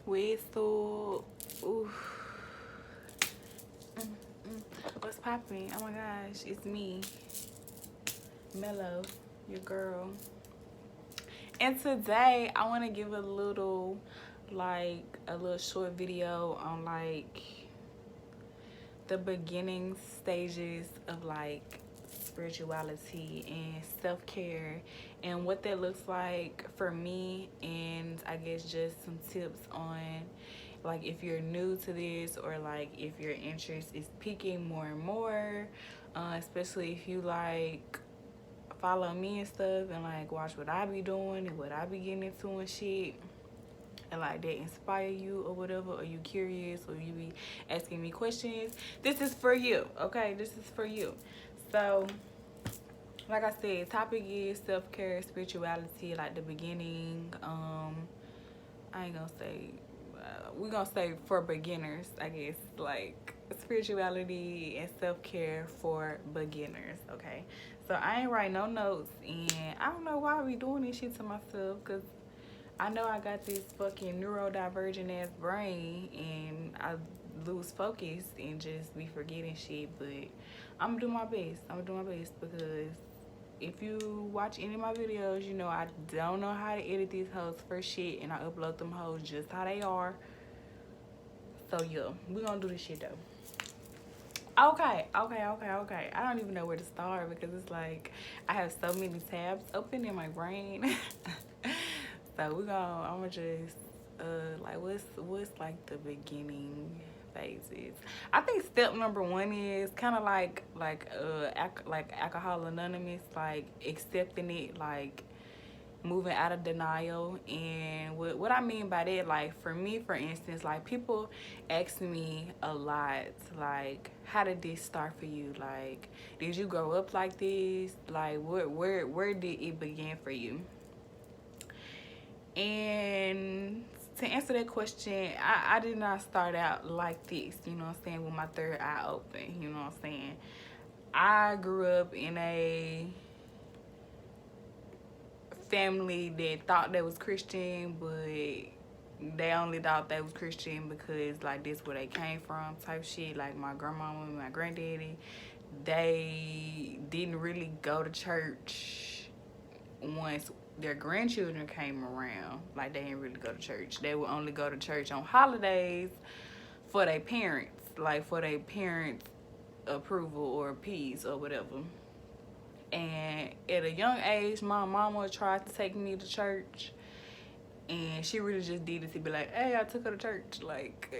Whistle. Ooh. What's popping? Oh my gosh, it's me, Mellow, your girl. And today I want to give a little short video on like the beginning stages of like spirituality and self-care and what that looks like for me, and I guess just some tips on like if you're new to this or like if your interest is peaking more and more, especially if you like follow me and stuff and like watch what I be doing and what I be getting into and shit, and like that inspire you or whatever, or you curious or you be asking me questions, this is for you. Okay, this is for you. So like I said, topic is self-care, spirituality, like the beginning. I ain't gonna say we're gonna say for beginners, I guess, like spirituality and self-care for beginners. Okay, so I ain't write no notes, and I don't know why I be doing this shit to myself, because I know I got this fucking neurodivergent ass brain and I lose focus and just be forgetting shit, but I'm gonna do my best. Because if you watch any of my videos, you know I don't know how to edit these hoes for shit, and I upload them hoes just how they are. So yeah, we gonna do this shit though. Okay. I don't even know where to start because it's like I have so many tabs open in my brain. So I'm gonna just like what's like the beginning phases. I think step number one is kind of like Alcohol Anonymous, like accepting it, like moving out of denial. And what I mean by that, like for me, for instance, like people ask me a lot, like, how did this start for you? Like, did you grow up like this? Like, where did it begin for you? And to answer that question, I did not start out like this, you know what I'm saying, with my third eye open, you know what I'm saying. I grew up in a family that thought they was Christian, but they only thought they was Christian because like this where they came from type shit. Like my grandmama and my granddaddy, they didn't really go to church once their grandchildren came around. Like they didn't really go to church. They would only go to church on holidays for their parents, like for their parents' approval or peace or whatever. And at a young age, my mama tried to take me to church, and she really just did it to be like, hey, I took her to church, like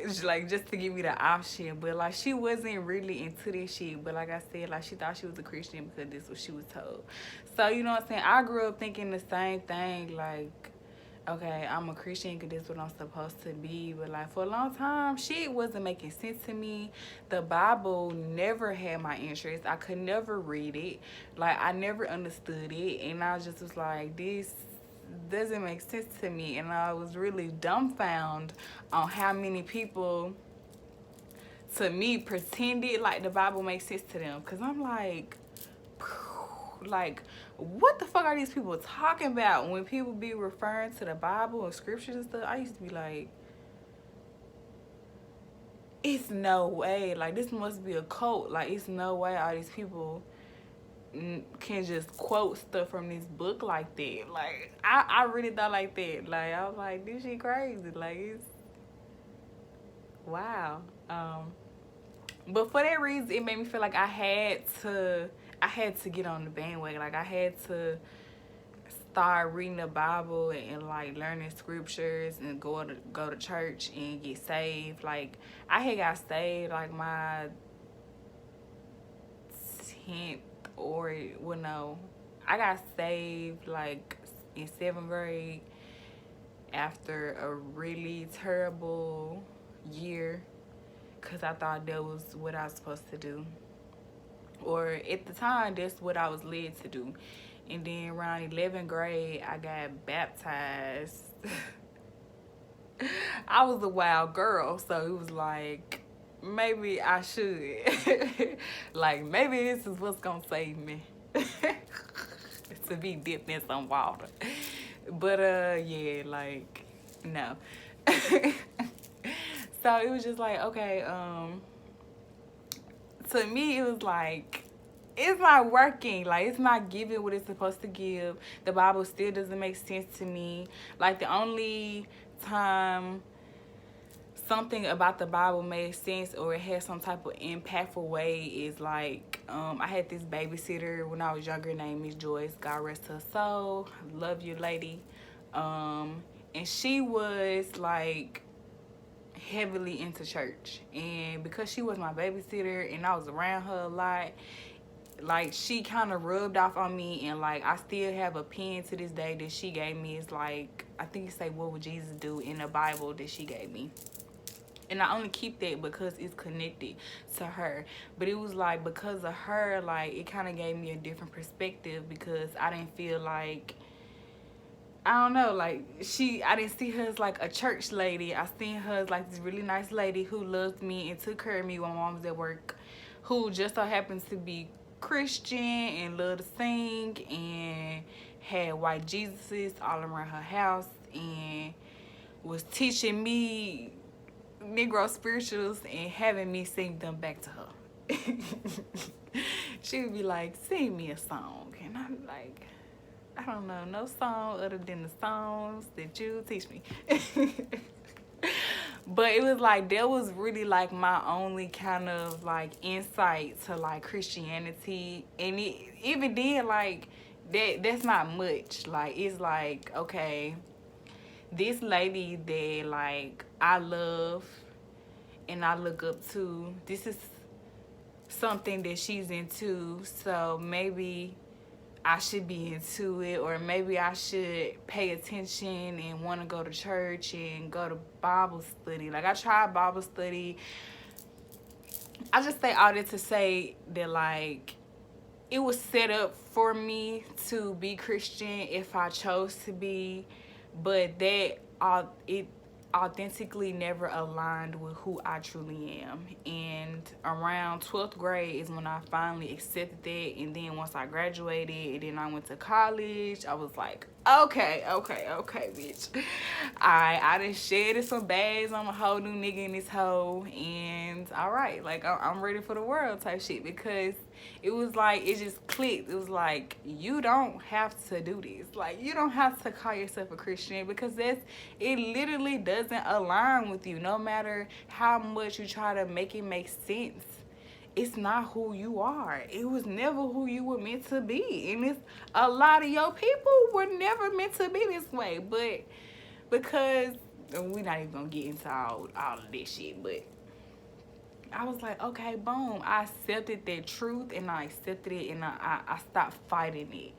just to give me the option. But like she wasn't really into this shit, but like I said, like she thought she was a Christian because this is what she was told. So you know what I'm saying, I grew up thinking the same thing, like, okay, I'm a Christian because this is what I'm supposed to be. But like for a long time, shit wasn't making sense to me. The Bible never had my interest. I could never read it. Like I never understood it, and I just was like, this doesn't make sense to me. And I was really dumbfounded on how many people, to me, pretended like the Bible makes sense to them. Because I'm like, what the fuck are these people talking about? When people be referring to the Bible and scriptures and stuff, I used to be like, it's no way. Like, this must be a cult. Like, it's no way all these people can just quote stuff from this book like that. Like, I really thought like that. Like, I was like, this shit crazy. Like, it's wow. But for that reason, it made me feel like I had to get on the bandwagon. Like I had to start reading the Bible and like learning scriptures and go to church and get saved. Like I had got saved like my 10th or well no, I got saved like in 7th grade after a really terrible year, because I thought that was what I was supposed to do, or at the time that's what I was led to do. And then around 11th grade I got baptized. I was a wild girl, so it was like maybe I should like maybe this is what's gonna save me. To be dipped in some water. But yeah, like no. So it was just like, okay, to me it was like, it's not working. Like, it's not giving what it's supposed to give. The Bible still doesn't make sense to me. Like, the only time something about the Bible made sense or it had some type of impactful way is like, I had this babysitter when I was younger named Miss Joyce. God rest her soul. Love you, lady. And she was like heavily into church, and because she was my babysitter and I was around her a lot, like, she kind of rubbed off on me. And like, I still have a pen to this day that she gave me. It's like, I think it say what would Jesus do in the Bible that she gave me, and I only keep that because it's connected to her. But it was like, because of her, like, it kind of gave me a different perspective, because I didn't feel like, I don't know, like, I didn't see her as like a church lady. I seen her as like this really nice lady who loved me and took care of me when my mom was at work, who just so happens to be Christian and loved to sing and had white Jesuses all around her house and was teaching me Negro spirituals and having me sing them back to her. She would be like, sing me a song. And I'd be like, I don't know no song other than the songs that you teach me. But it was like, that was really like my only kind of like insight to like Christianity. And even then, like, that's not much. Like, it's like, okay, this lady that like I love and I look up to, this is something that she's into, so maybe I should be into it, or maybe I should pay attention and want to go to church and go to Bible study. Like, I tried Bible study. I just say all that to say that, like, it was set up for me to be Christian if I chose to be, but that it authentically never aligned with who I truly am. And around 12th grade is when I finally accepted that. And then once I graduated and then I went to college, I was like, okay, bitch. I done shedded some bags. I'm a whole new nigga in this hoe. And all right, like, I'm ready for the world type shit, because it was like, it just clicked. It was like, you don't have to do this. Like, you don't have to call yourself a Christian, because it literally doesn't align with you. No matter how much you try to make it make sense, it's not who you are. It was never who you were meant to be. And it's a lot of your people were never meant to be this way. But because, we're not even gonna get into all of this shit, but I was like, okay, boom. I accepted that truth, and I accepted it, and I stopped fighting it.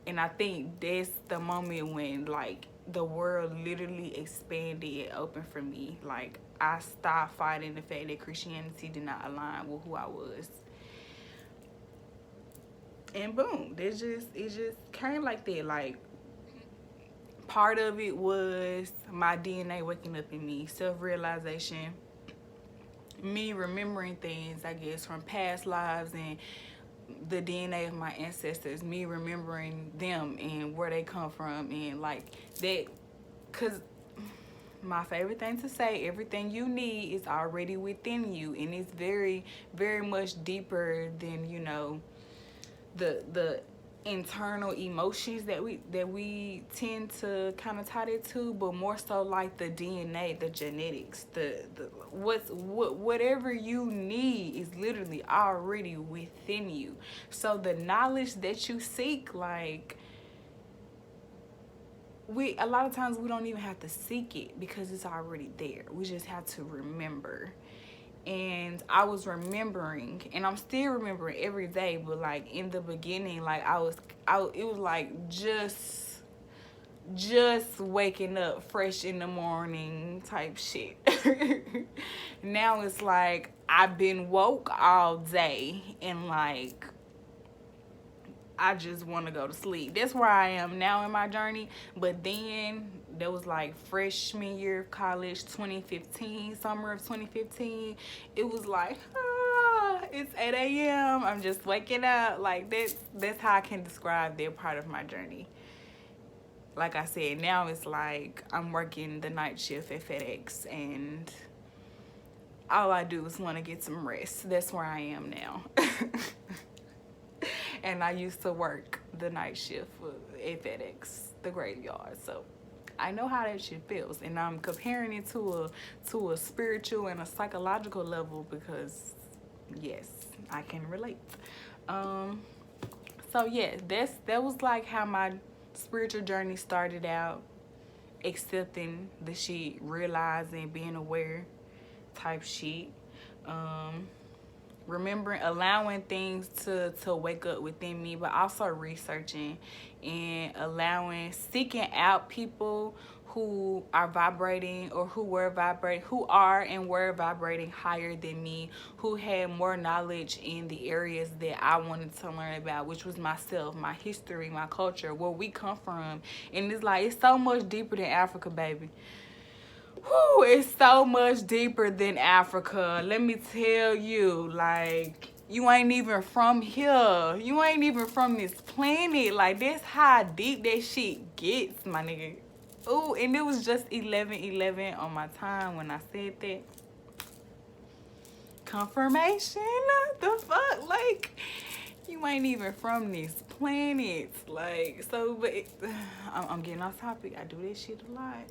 And I think that's the moment when, like, the world literally expanded and opened for me. Like, I stopped fighting the fact that Christianity did not align with who I was. And boom, it just came like that. Like, part of it was my DNA waking up in me, self-realization, me remembering things, I guess, from past lives and the DNA of my ancestors, me remembering them and where they come from, and like that, because my favorite thing to say, everything you need is already within you, and it's very, very much deeper than, you know, the internal emotions that we tend to kind of tie it to, but more so like the DNA, the genetics, the whatever you need is literally already within you. So the knowledge that you seek, like, a lot of times we don't even have to seek it because it's already there. We just have to remember. And I was remembering, and I'm still remembering every day, but like in the beginning, like it was like just waking up fresh in the morning type shit. Now it's like I've been woke all day, and like I just want to go to sleep. That's where I am now in my journey. But then that was like freshman year of college, 2015, summer of 2015. It was like, it's 8 a.m. I'm just waking up. Like, that's how I can describe that part of my journey. Like I said, now it's like I'm working the night shift at FedEx, and all I do is want to get some rest. That's where I am now. And I used to work the night shift at FedEx, the graveyard. So I know how that shit feels. And I'm comparing it to a spiritual and a psychological level because, yes, I can relate. So yeah, that was like how my spiritual journey started out. Accepting the shit, realizing, being aware type shit. Remembering, allowing things to wake up within me, but also researching and allowing, seeking out people who are vibrating or who are and were vibrating higher than me, who had more knowledge in the areas that I wanted to learn about, which was myself, my history, my culture, where we come from. And it's like, it's so much deeper than Africa, baby. Whew, it's so much deeper than Africa. Let me tell you, like, you ain't even from here. You ain't even from this planet. Like, that's how deep that shit gets, my nigga. Ooh, and it was just 11:11 on my time when I said that. Confirmation? The fuck? Like, you ain't even from this planet. Like, so, but I'm getting off topic. I do this shit a lot.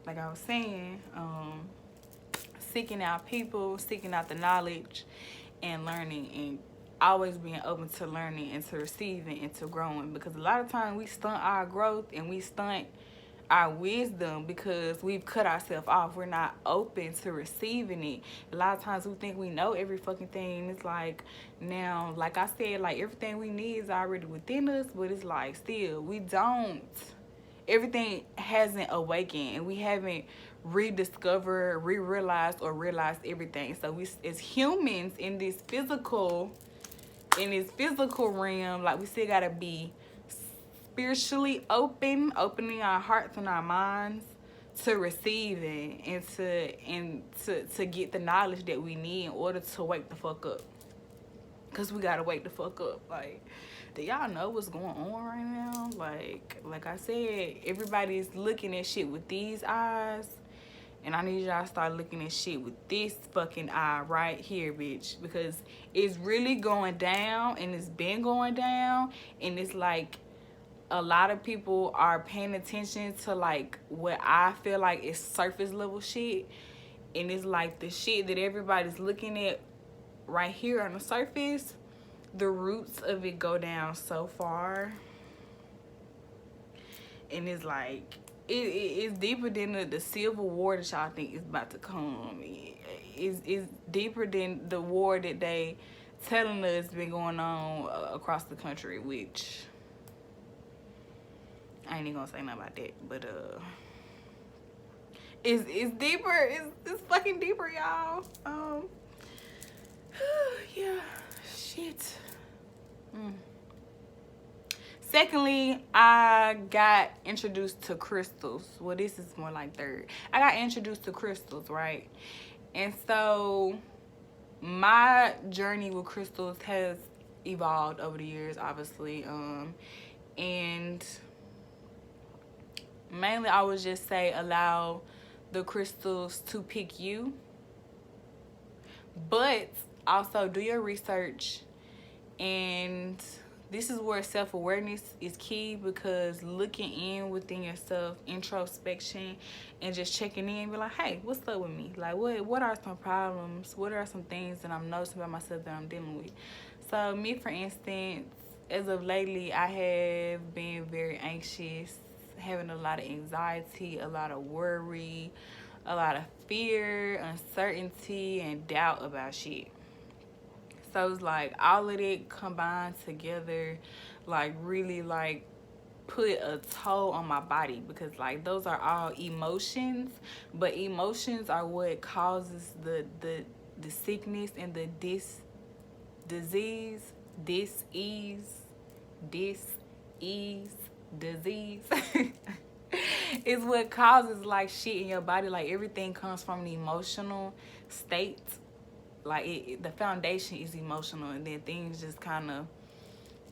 Like I was saying, seeking out people, seeking out the knowledge, and learning, and always being open to learning and to receiving and to growing. Because a lot of times we stunt our growth and we stunt our wisdom because we've cut ourselves off. We're not open to receiving it. A lot of times we think we know every fucking thing. It's like, now, like I said, like everything we need is already within us, but it's like still we don't. Everything hasn't awakened and we haven't rediscovered, re-realized, or realized everything. So we, as humans in this physical realm, like we still gotta be spiritually opening our hearts and our minds to receiving and to get the knowledge that we need in order to wake the fuck up. Cause we gotta wake the fuck up. Like, do y'all know what's going on right now? Like I said, everybody's looking at shit with these eyes. And I need y'all to start looking at shit with this fucking eye right here, bitch. Because it's really going down and it's been going down. And it's like a lot of people are paying attention to like what I feel like is surface level shit. And it's like the shit that everybody's looking at right here on the surface, the roots of it go down so far, and it's like it's deeper than the civil war that y'all think is about to come. It's deeper than the war that they telling us been going on across the country, which I ain't even gonna say nothing about that, but it's deeper. It's fucking deeper, y'all. Yeah, shit. Secondly, I got introduced to crystals. Well, this is more like third. I got introduced to crystals, right? And so my journey with crystals has evolved over the years, obviously. And mainly I would just say allow the crystals to pick you. But also do your research, and this is where self-awareness is key, because looking in within yourself, introspection, and just checking in, be like, hey, what's up with me? Like, what are some problems? What are some things that I'm noticing about myself that I'm dealing with? So me, for instance, as of lately, I have been very anxious, having a lot of anxiety, a lot of worry, a lot of fear, uncertainty, and doubt about shit. So it's like all of it combined together, like really like put a toll on my body, because like those are all emotions, but emotions are what causes the sickness and the disease is what causes like shit in your body. Like everything comes from an emotional state. Like the foundation is emotional, and then things just kind of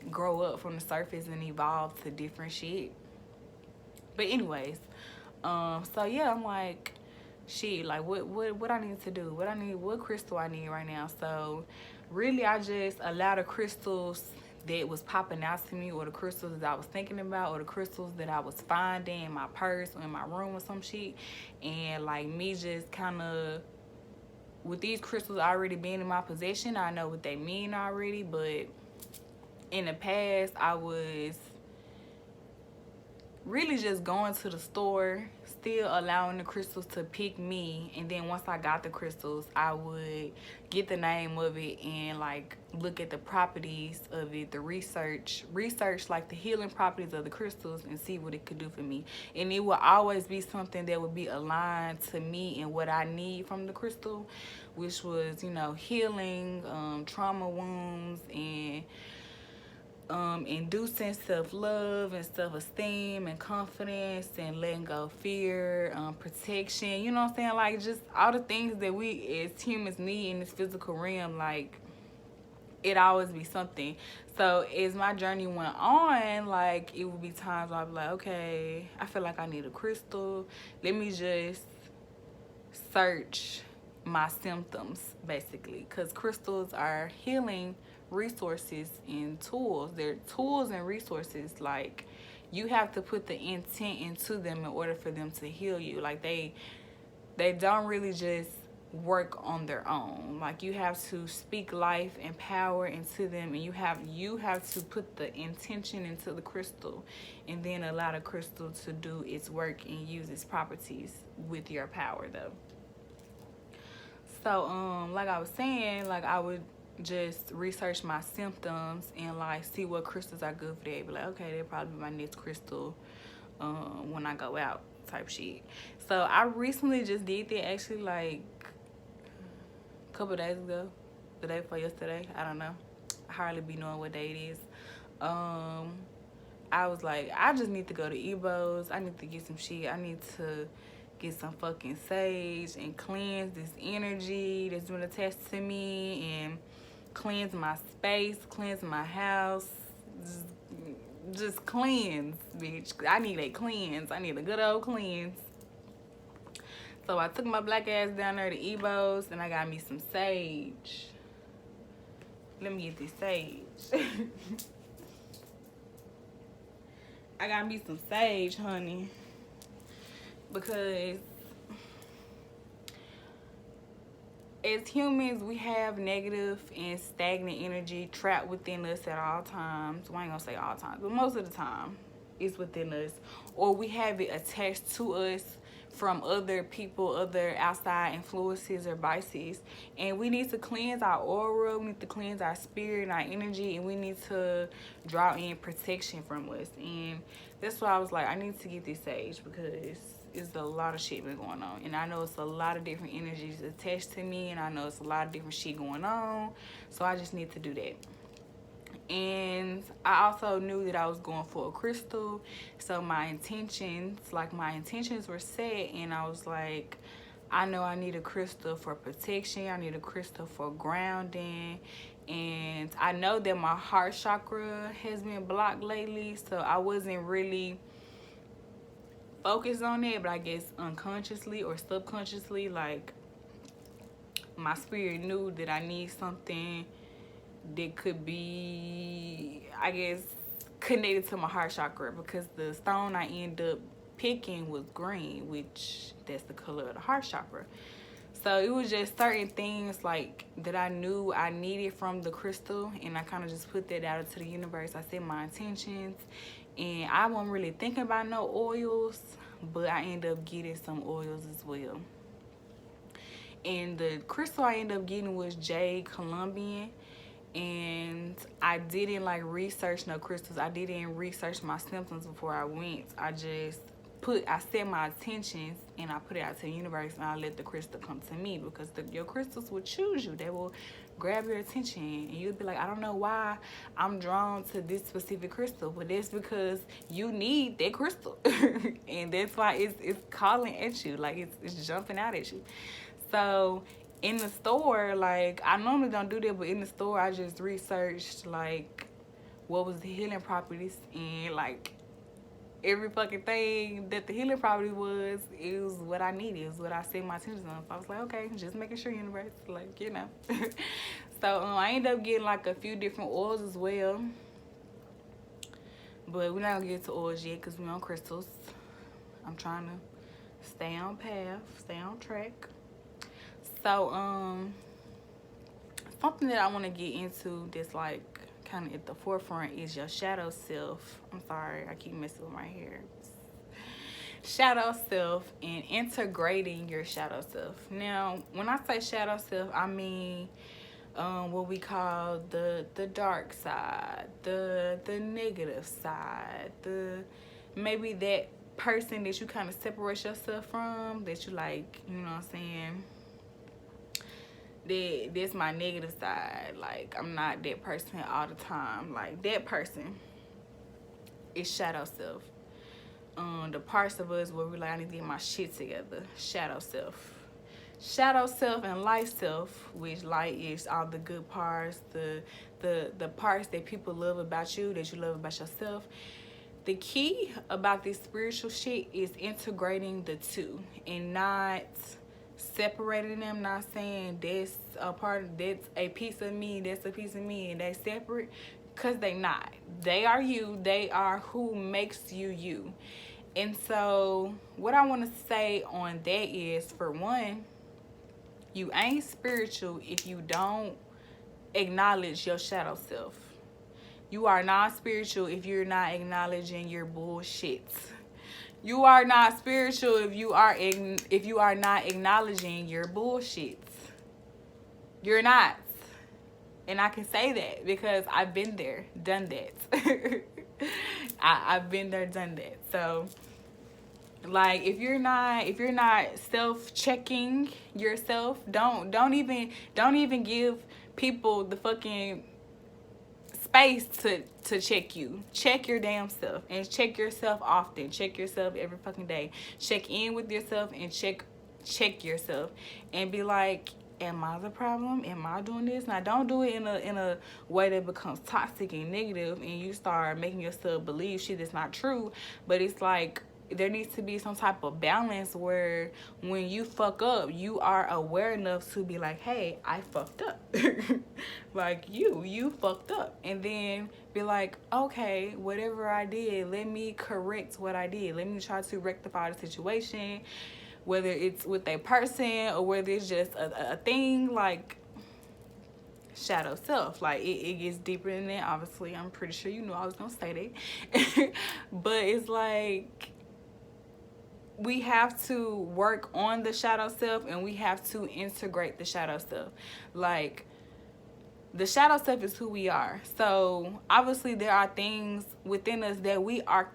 grow up from the surface and evolve to different shit. But anyways, so yeah, I'm like, shit, like what I need to do, what crystal I need right now. So really I just allow the crystals that was popping out to me, or the crystals that I was thinking about, or the crystals that I was finding in my purse or in my room or some shit, and like me just kind of, with these crystals already being in my possession, I know what they mean already. But in the past I was really just going to the store, still allowing the crystals to pick me, and then once I got the crystals, I would get the name of it and like look at the properties of it, the research like the healing properties of the crystals, and see what it could do for me. And it will always be something that would be aligned to me and what I need from the crystal, which was, you know, healing trauma wounds, and inducing self-love and self-esteem and confidence, and letting go of fear, protection, you know what I'm saying, like just all the things that we as humans need in this physical realm. Like it always be something. So as my journey went on, like it would be times where I'd be like, okay, I feel like I need a crystal, let me just search my symptoms, basically, because crystals are healing resources and tools. They're tools and resources. Like you have to put the intent into them in order for them to heal you. Like they don't really just work on their own. Like you have to speak life and power into them, and you have to put the intention into the crystal, and then allow the crystal to do its work and use its properties with your power though. So like I was saying, like I would just research my symptoms and like see what crystals are good for that. Be like, okay, that'll probably be my next crystal when I go out type shit. So I recently just did that, actually, like a couple days ago, the day before yesterday, I don't know, I hardly be knowing what day it is. I was like, I just need to go to Ebo's, I need to get some shit, I need to get some fucking sage and cleanse this energy that's been attached to me, and cleanse my space, cleanse my house, just cleanse, bitch. I need a cleanse. I need a good old cleanse. So I took my black ass down there to Ebo's, and I got me some sage. Let me get this sage. I got me some sage, honey, because as humans, we have negative and stagnant energy trapped within us at all times. Well, I ain't gonna say all times, but most of the time it's within us. Or we have it attached to us from other people, other outside influences or vices. And we need to cleanse our aura, we need to cleanse our spirit and our energy, and we need to draw in protection from us. And that's why I was like, I need to get this sage, because it's a lot of shit been going on, and I know it's a lot of different energies attached to me, and I know it's a lot of different shit going on, so I just need to do that. And I also knew that I was going for a crystal, so my intentions were set, and I was like, I know I need a crystal for protection, I need a crystal for grounding, and I know that my heart chakra has been blocked lately, so I wasn't really focused on it, but I guess unconsciously or subconsciously, like my spirit knew that I need something that could be, I guess, connected to my heart chakra, because the stone I ended up picking was green, which that's the color of the heart chakra. So it was just certain things like that I knew I needed from the crystal, and I kind of just put that out into the universe. I set my intentions, and I wasn't really thinking about no oils, but I ended up getting some oils as well. And the crystal I ended up getting was jade Colombian, and I didn't like research no crystals. I didn't research my symptoms before I went. I set my intentions, and I put it out to the universe, and I let the crystal come to me, because your crystals will choose you. They will grab your attention, and you'll be like, I don't know why I'm drawn to this specific crystal, but that's because you need that crystal. And that's why it's calling at you, like it's jumping out at you. So in the store, like I normally don't do that, but in the store I just researched like what was the healing properties, and like every fucking thing that the healing probably was, it was what I needed. It was what I set my attention on. So I was like, okay, just making sure, universe, like, you know. So I ended up getting like a few different oils as well. But we're not gonna get to oils yet because we're on crystals. I'm trying to stay on path, stay on track. So something that I want to get into that's like kind of at the forefront is your shadow self. I'm sorry, I keep messing with my hair. Shadow self and integrating your shadow self. Now, when I say shadow self, I mean what we call the dark side, the negative side, the maybe that person that you kind of separate yourself from, that you like, you know what I'm saying? That's my negative side. Like, I'm not that person all the time. Like, that person is shadow self. The parts of us where we're like, I need to get my shit together. Shadow self. Shadow self and light self, which light is all the good parts, the parts that people love about you, that you love about yourself. The key about this spiritual shit is integrating the two and not separating them, not saying that's a part, that's a piece of me, that's a piece of me, and they separate, because they not. They are you. They are who makes you you. And so what I want to say on that is, for one, you ain't spiritual if you don't acknowledge your shadow self. You are not spiritual if you're not acknowledging your bullshit. You are not spiritual if you are not acknowledging your bullshit. You're not. And I can say that because I've been there, done that. I've been there, done that. So, like, if you're not self-checking yourself, don't even give people the fucking space to check you. Check your damn self, and check yourself often. Check yourself every fucking day. Check in with yourself and check yourself and be like, am I the problem? Am I doing this? Now, don't do it in a way that becomes toxic and negative and you start making yourself believe shit that's not true. But it's like, there needs to be some type of balance where when you fuck up, you are aware enough to be like, hey, I fucked up. Like, you fucked up. And then be like, okay, whatever I did, let me correct what I did. Let me try to rectify the situation, whether it's with a person or whether it's just a thing. Like, shadow self, like, it gets deeper than that. Obviously, I'm pretty sure you knew I was gonna say that. But it's like, we have to work on the shadow self and we have to integrate the shadow self. Like, the shadow self is who we are. So obviously there are things within us that we are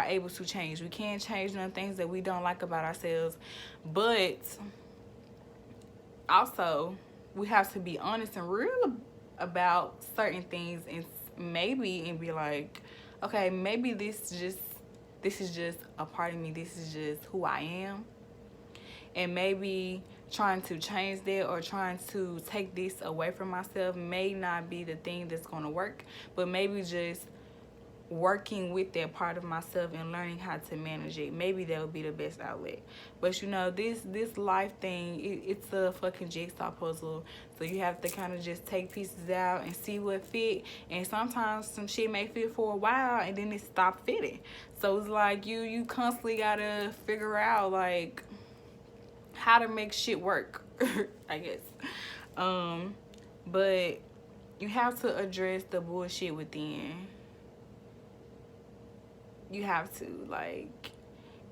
able to change. We can't change none things that we don't like about ourselves, but also we have to be honest and real about certain things, and be like, okay, maybe this is just a part of me. This is just who I am. And maybe trying to change that or trying to take this away from myself may not be the thing that's going to work. But maybe just working with that part of myself and learning how to manage it, maybe that would be the best outlet. But you know, this life thing, it's a fucking jigsaw puzzle. So you have to kind of just take pieces out and see what fit. And sometimes some shit may fit for a while and then it stop fitting. So it's like you constantly gotta figure out like how to make shit work. I guess. But you have to address the bullshit within. You have to, like,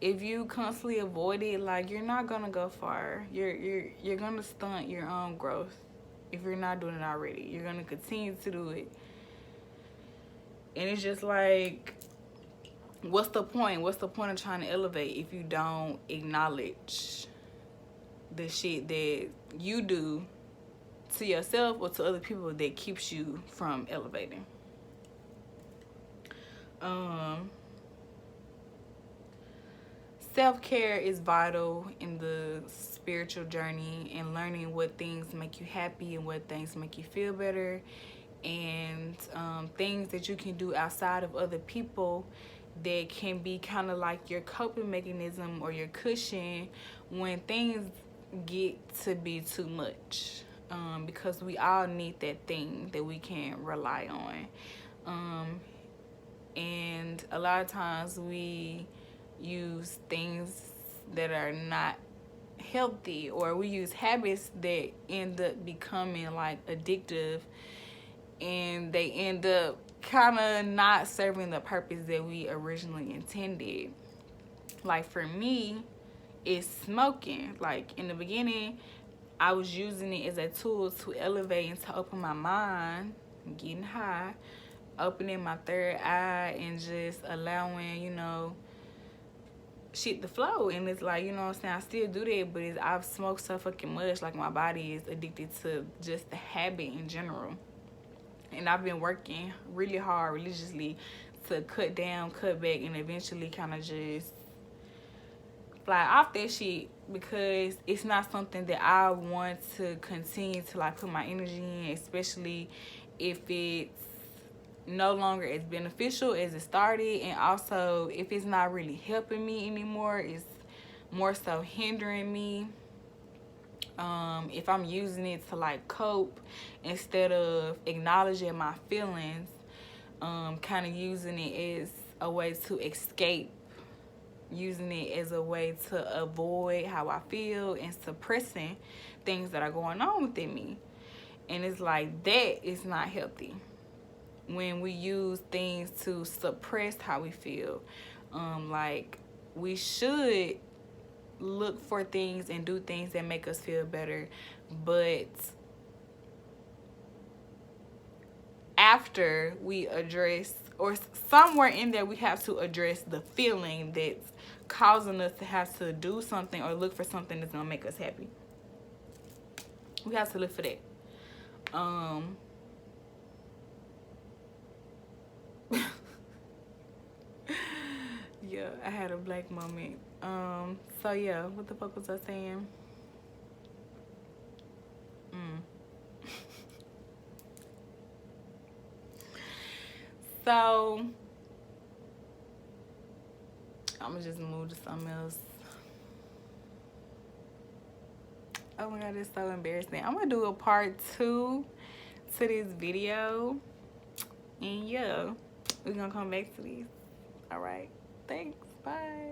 if you constantly avoid it, like, you're not gonna go far. You're gonna stunt your own growth if you're not doing it already. You're gonna continue to do it, and it's just like, what's the point? What's the point of trying to elevate if you don't acknowledge the shit that you do to yourself or to other people that keeps you from elevating? Self-care is vital in the spiritual journey and learning what things make you happy and what things make you feel better, and things that you can do outside of other people that can be kind of like your coping mechanism or your cushion when things get to be too much. Because we all need that thing that we can rely on. And a lot of times we use things that are not healthy, or we use habits that end up becoming like addictive, and they end up kind of not serving the purpose that we originally intended. Like for me, it's smoking. Like in the beginning, I was using it as a tool to elevate and to open my mind, getting high, opening my third eye, and just allowing, shit to flow. And it's like, what I'm saying, I still do that, but I've smoked so fucking much, like my body is addicted to just the habit in general. And I've been working really hard religiously to cut down, cut back, and eventually kind of just fly off that shit, because it's not something that I want to continue to like put my energy in, especially if it's no longer as beneficial as it started, and also if it's not really helping me anymore, it's more so hindering me. If I'm using it to like cope instead of acknowledging my feelings, kind of using it as a way to escape, using it as a way to avoid how I feel, and suppressing things that are going on within me. And it's like, that is not healthy when we use things to suppress how we feel. Like, we should look for things and do things that make us feel better, but after we address, or somewhere in there, we have to address the feeling that's causing us to have to do something or look for something that's gonna make us happy. We have to look for that. Yeah, I had a black moment. So yeah, what the fuck was I saying? So I'm gonna just move to something else. Oh my god, it's so embarrassing. I'm gonna do a part 2 to this video, and yeah, we're gonna come back to these. All right, thanks, bye.